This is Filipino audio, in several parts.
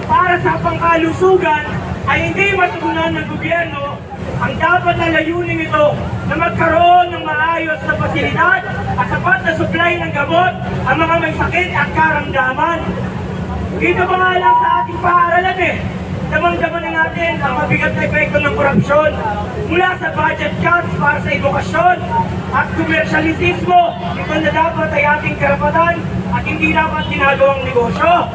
Para sa pangkalusugan ay hindi matugunan ng gobyerno ang dapat na layunin ito na magkaroon ng maayos na pasilidad at sapat na supply ng gamot ang mga may sakit at karamdaman. Dito pa nga lang sa ating paaralan damang-daman natin ang mabigat na epekto ng korupsyon mula sa budget cuts para sa edukasyon at komersyalisismo. Ito na dapat ay ating karapatan at hindi dapat ginagawang negosyo.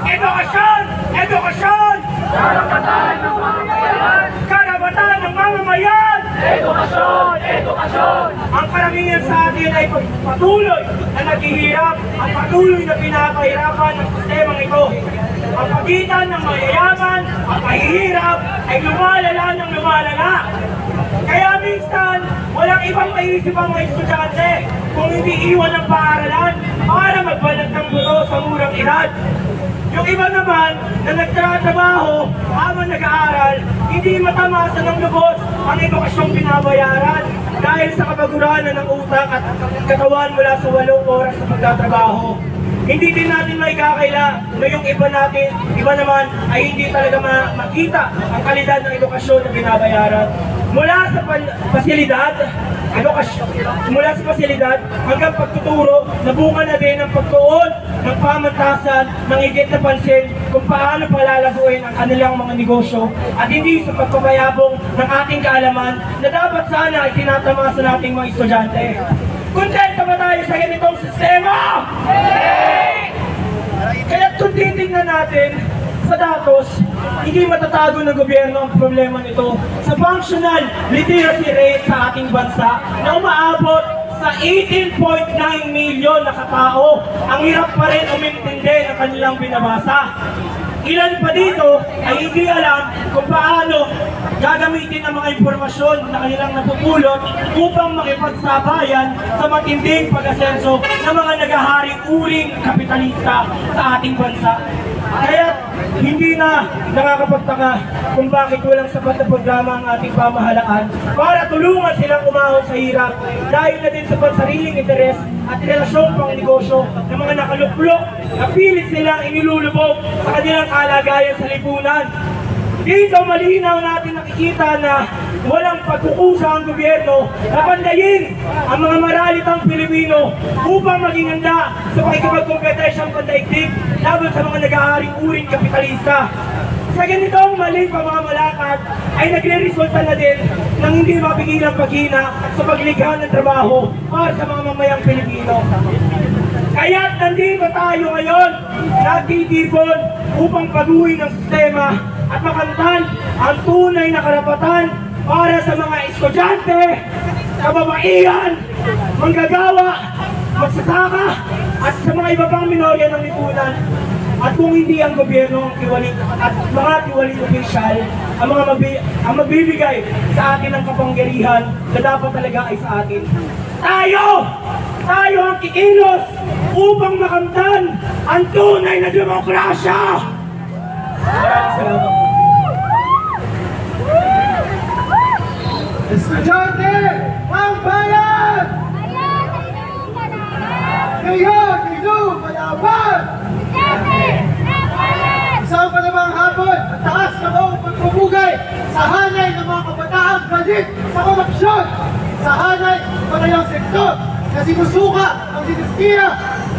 Edukasyon! Edukasyon! Karapatan ng mamamayan! Karapatan ng mamamayan! Edukasyon! Edukasyon! Ang karamihan sa atin ay patuloy na naghihirap at patuloy na pinapahirapan ng sistemang ito. Ang pagitan ng mayayaman at mahihirap ay lumalala ng lumalala. Kaya minsan, walang ibang maisip ang mga estudyante kung hindi iwan ng paaralan para magbalat ng buto sa murang edad. Yung iba naman na nagtatrabaho habang nag-aaral, hindi matamasa ng lubos ang edukasyong binabayaran dahil sa kabaguranan ng utak at katawan mula sa 8 oras na pagtatrabaho. Hindi din natin maikakaila na yung iba naman ay hindi talaga makita ang kalidad ng edukasyon na binabayaran. Mula sa pasilidad hanggang pagtuturo, nabunga na din ang pagtuon ng pamantasan ng higit na pansin kung paano palalaguin ang kanilang mga negosyo at hindi sa pagpabayabong ng ating kaalaman na dapat sana ay tinatamasa nating mga estudyante. Kontento ba tayo sa ganitong sistema? Kaya kung titignan natin sa datos, hindi matatago ng gobyerno ang problema nito sa functional literacy rate sa ating bansa na umaabot sa 18.9 milyon na katao. Ang hirap pa rin umintindi ng kanilang binabasa. Ilan pa dito ay hindi alam kung paano gagamitin ang mga impormasyon na kanilang napupulot upang makipagsabayan sa matinding pag-asenso ng mga nagaharing uring kapitalista sa ating bansa. Kaya hindi na nakakapagtaka kung bakit walang sapat na programa ang ating pamahalaan para tulungan silang umahon sa hirap dahil na din sa pansariling interes at relasyong pang negosyo ng mga nakaluklok na pilit silang inilulubog sa kanilang kalagayan sa lipunan. Dito malinaw natin nakikita na walang pagkukusa ang gobyerno na pandayin ang mga maralitang Pilipino upang maging handa sa pakikipagkompetensyang pandaigdig laban sa mga nag-aaring uring kapitalista. Sa ganitong maling pamamalakad ay nagre-resulta na din ng hindi mapigilang paghina sa paglikha ng trabaho para sa mga mamayang Pilipino. Kaya nandito tayo ngayon, nagtitipon upang paguhin ang sistema at makamtan ang tunay na karapatan para sa mga estudyante, kababaihan, manggagawa, magsasaka, at sa mga iba pang minorya ng lipunan. At kung hindi ang gobyerno at mga tiwaling opisyal ang magbibigay sa atin ng kapangyarihan na dapat talaga ay sa atin. Tayo ang kikilos upang makamtan ang tunay na demokrasya! Maraming salamat. Estudyante ng bayan! Ngayon, palaban! Isang panabang hapon at taas na mong pagpupugay sa hanay ng mga kabataang galit sa korupsyon, sa hanay ng panayang sektor na sinusuka ang dinastiya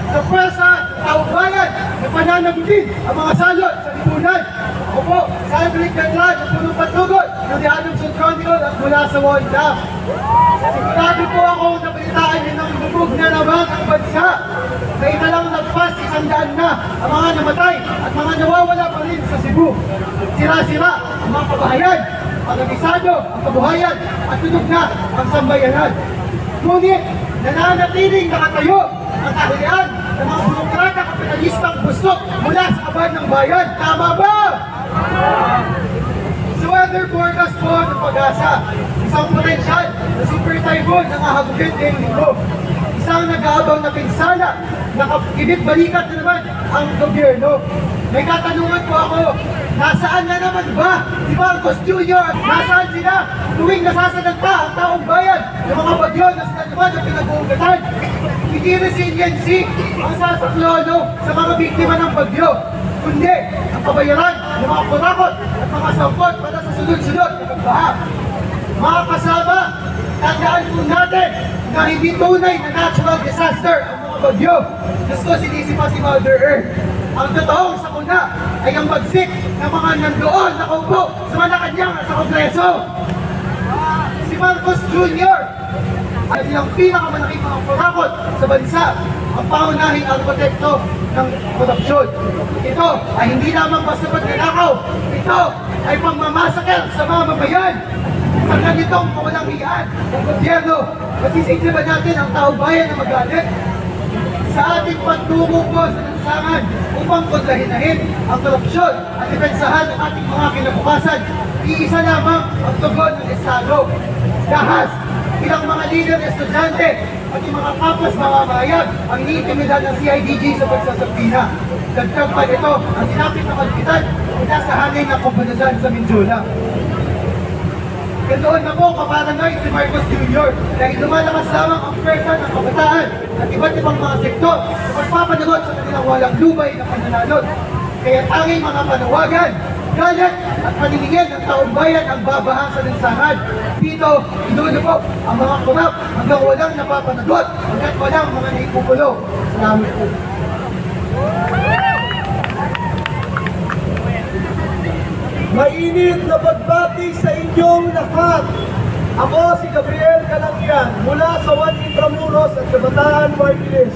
sa pwersa ng taong bayan na pananagutin ang mga salot sa lipunan. Ako po, sa Emily Catran at punong patugod ng The Adamson Chronicle at mula sa World Dam. Sigurado po ako na balitaan din ng lubog na naman ang bansa na inalang nagpas 100 na ang mga namatay at mga nawawala pa rin sa Cebu. Sira-sira ang mga kabahayan, pag-agisado ang kabuhayan at tunog na ang sambayanan. Ngunit nananatiling nakatayo ang kahilian ng mga burokrata kapitalistang busok mula sa kaban ng bayan. Tama ba? Sa weather forecast po ng Pag-asa, isang potensyal na super typhoon ang ahagupin ngayong linggo. Isang nag-aabang na pinsala, nakakibit-balikat na naman ang gobyerno. May katanungan po ako, nasaan na naman ba si Marcos Jr.? Nasaan sila tuwing nasasadagta ang taong bayan ng mga bagyo na sila naman ang pinag-uugatan? Hindi resiliency ang sasaklolo sa mga biktima ng bagyo, kundi ang kabayaran ng mga kurakot at mga sampot para sa sunod-sunod na pagbaha. Mga kasama, tandaan po natin na hindi tunay na natural disaster ang mga bagyo. Diyos ko, sinisipa si Mother Earth. Ang totoong sakuna ay ang bagsik ng mga nandoon nakaupo sa Malacanang at sa Kongreso. Si Marcos Jr. ay silang pinakamalaking mga kurakot sa bansa, ang pangunahing arkitekto ng korupsyon. Ito ay hindi lamang basta pagnanakaw, ito ay pagmamasaker sa mga mamayan. Sa ganitong kawalang hiyaan ng gobyerno, masisisi ba natin ang taong bayan na magalit? Sa ating pagtungo po sa lansangan upang kontrahinahin ang korupsyon at depensahan ang ating mga kinabukasan, iisa lamang ang tugon ng Estado. Dahas, ilang mga lider estudyante at yung mga kapas mamamayan ang iniintimidad ng CIDG sa pagsasabina. Dagdag pa ito ang sinapit na kalpitan mula sa hangin ng komunidad sa Mindula. Ganoon na po kaparanoid si Marcos Jr. dahil lumalakas lamang ang pwersa ng kabataan at iba't ibang mga sektor sa pagpapanagot sa kanilang walang lubay na pananalot. Kaya tanging mga panawagan, galit at paniningin ng taong bayan ang babaha sa lansangan. Dito, inulubog ang mga kurap hanggang walang napapanagot, hanggang walang mga naipupulo. Salamat po. Mainit na pagbati sa inyong lahat. Ako si Gabriel Calangian mula sa Juan Intramuros at Kabataan Martires.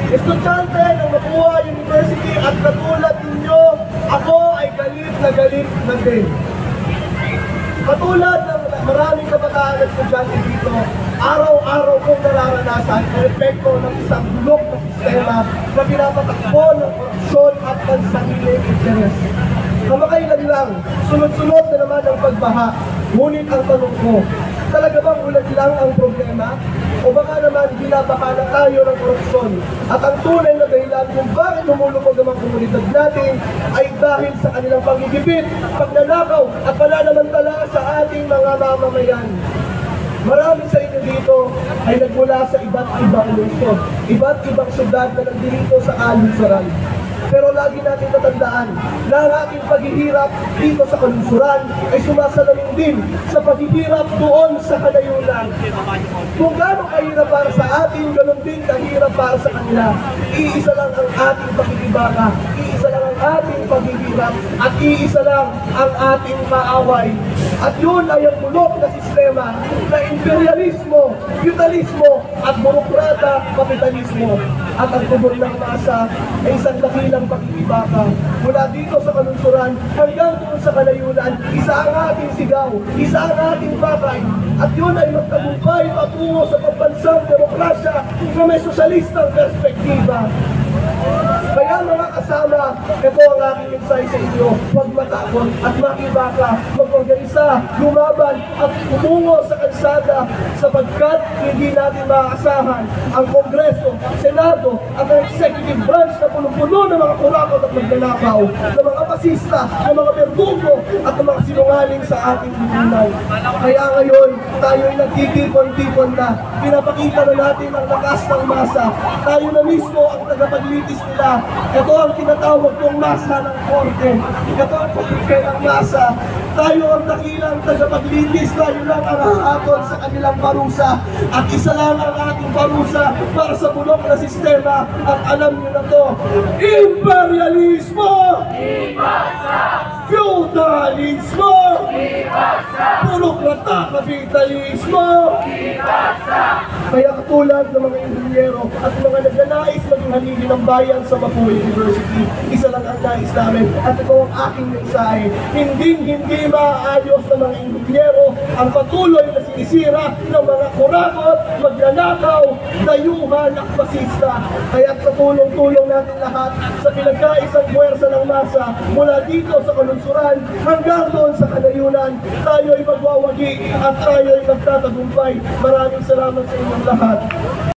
Estudyante ng Mapua University at katulad ninyo, ako ay galit na din. Katulad ng maraming kabataan at estudyante dito, araw-araw kong nararanasan ang epekto ng isang bulok na sistema na pinapatakbo ng korupsyon at pansariling interes. Kamakailan lang, sunod-sunod na naman ang pagbaha. Ngunit ang tanong ko, talaga bang ulat lang ang problema? O baka naman binabaha na tayo ng korupsyon? At ang tunay na dahilan kung bakit lumulubog ang mga komunidad natin ay dahil sa kanilang pagigipit, pagnanakaw at pananamantala sa ating mga mamamayan. Marami sa inyo dito ay nagmula sa iba't ibang lungsod, iba't ibang syudad na nandito sa Alinsaran. Pero lagi natin tatandaan na ang ating paghihirap dito sa kalungsuran ay sumasalamin din sa paghihirap doon sa kanayunan. Kung gaano kahirap para sa atin, ganun din kahirap para sa kanila. Iisa lang ang ating pakikibaka, iisa lang ang ating paghihirap, at iisa lang ang ating kaaway. At yun ay ang bulok na sistema na imperialismo, feudalismo, at burokrata kapitalismo. At ang tubol ng masa ay isang dakilang pakikibaka. Mula dito sa kalungsuran hanggang doon sa kalayunan, isa ang ating sigaw, isa ang ating bakay. At yun ay magtagumpay patungo sa pambansang demokrasya na may sosyalistang perspektiba. Kaya mga kasama, ito ang aking mensahe sa inyo. Huwag matakot at makibaka, mag-organisa, lumaban at umungo sa kalsada sapagkat hindi natin maaasahan ang Kongreso, Senado at ang executive branch na punong-puno ng mga kurakot at magnanakaw, ng mga pasista, ng mga berdugo at ng mga sinungaling sa ating lipunan. Kaya ngayon, tayo ay nagtitipon-tipon na. Pinapakita na natin ang lakas ng masa. Tayo na mismo ang tagapaglitis nila. Ito ang tinatawag kong masa ng korte. Ito ang pagkikay ng masa. Tayo ang dakilang tagapaglitis. Tayo lang ang hahatol sa kanilang parusa. At isa lang ang ating parusa para sa bulok na sistema. At alam niyo na to, imperialismo! Ibasa! Feudalismo! Ibasa! Burokrata kapitalismo! Ibasa! Kaya katulad ng mga inhinyero at mga nagnanais maging halili ng bayan sa Mapua University, isa lang ang nais namin at ito ang aking mensahe. Hindi maayos ng mga inhinyero ang patuloy na sinisira ng mga kurakot, magnanakaw, dayuhan at fasista. Kaya sa tulong-tulong natin lahat sa pinagkaisang puwersa ng masa mula dito sa kalungsuran hanggang doon sa kanayunan, tayo ay magwawagi at tayo ay magtatagumpay. Maraming salamat sa inyong lahat.